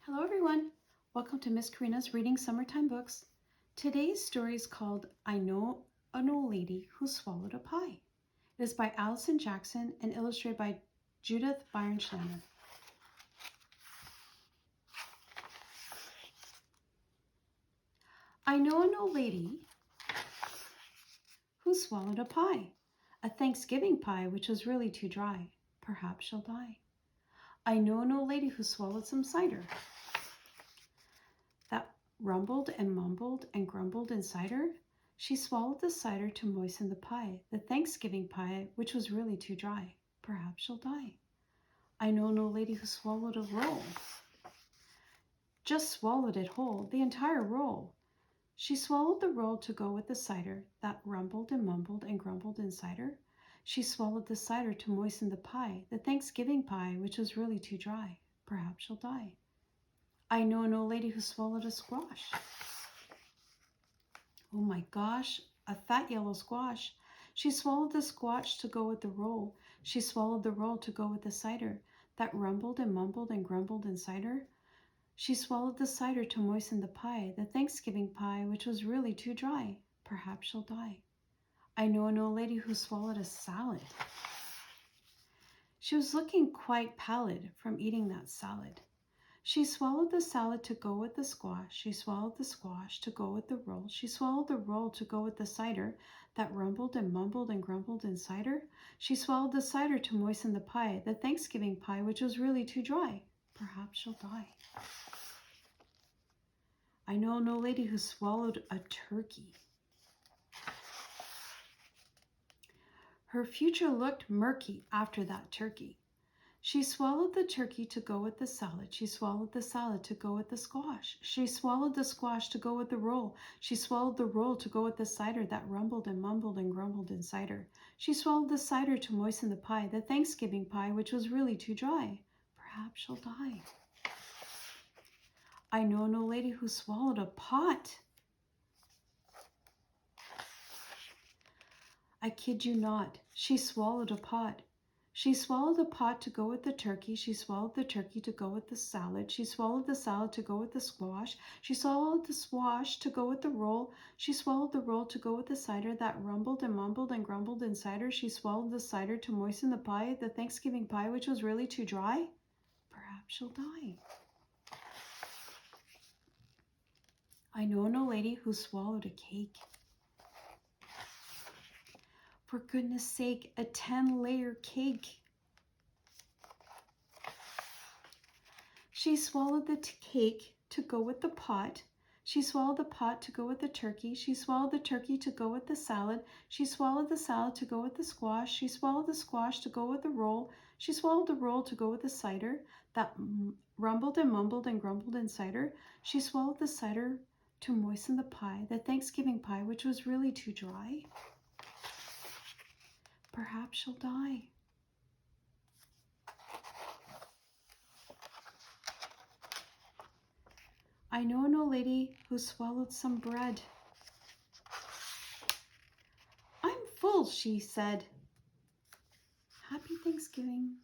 Hello everyone, welcome to Miss Corina's Reading Summertime Books. Today's story is called I Know an Old Lady Who Swallowed a Pie. It is by Alison Jackson and illustrated by Judith Byron-Schlammer. I know an old lady who swallowed a pie, a Thanksgiving pie which was really too dry. Perhaps she'll die. I know an old lady who swallowed some cider that rumbled and mumbled and grumbled inside her. She swallowed the cider to moisten the pie, the Thanksgiving pie, which was really too dry. Perhaps she'll die. I know an old lady who swallowed a roll. Just swallowed it whole, the entire roll. She swallowed the roll to go with the cider that rumbled and mumbled and grumbled inside her. She swallowed the cider to moisten the pie, the Thanksgiving pie, which was really too dry. Perhaps she'll die. I know an old lady who swallowed a squash. Oh my gosh, a fat yellow squash. She swallowed the squash to go with the roll. She swallowed the roll to go with the cider that rumbled and mumbled and grumbled inside her. She swallowed the cider to moisten the pie, the Thanksgiving pie, which was really too dry. Perhaps she'll die. I know an old lady who swallowed a salad. She was looking quite pallid from eating that salad. She swallowed the salad to go with the squash. She swallowed the squash to go with the roll. She swallowed the roll to go with the cider that rumbled and mumbled and grumbled inside her. She swallowed the cider to moisten the pie, the Thanksgiving pie, which was really too dry. Perhaps she'll die. I know an old lady who swallowed a turkey. Her future looked murky after that turkey. She swallowed the turkey to go with the salad. She swallowed the salad to go with the squash. She swallowed the squash to go with the roll. She swallowed the roll to go with the cider that rumbled and mumbled and grumbled inside her. She swallowed the cider to moisten the pie, the Thanksgiving pie, which was really too dry. Perhaps she'll die. I know an old lady who swallowed a pot. I kid you not, she swallowed a pot. She swallowed the pot to go with the turkey. She swallowed the turkey to go with the salad. She swallowed the salad to go with the squash. She swallowed the squash to go with the roll. She swallowed the roll to go with the cider that rumbled and mumbled and grumbled inside her. She swallowed the cider to moisten the pie, the Thanksgiving pie, which was really too dry. Perhaps she'll die. I know an old lady who swallowed a cake. For goodness sake, a 10-layer cake. She swallowed the cake to go with the pot. She swallowed the pot to go with the turkey. She swallowed the turkey to go with the salad. She swallowed the salad to go with the squash. She swallowed the squash to go with the roll. She swallowed the roll to go with the cider that rumbled and mumbled and grumbled inside her. She swallowed the cider to moisten the pie, the Thanksgiving pie, which was really too dry. Perhaps she'll die. I know an old lady who swallowed some bread. I'm full, she said. Happy Thanksgiving.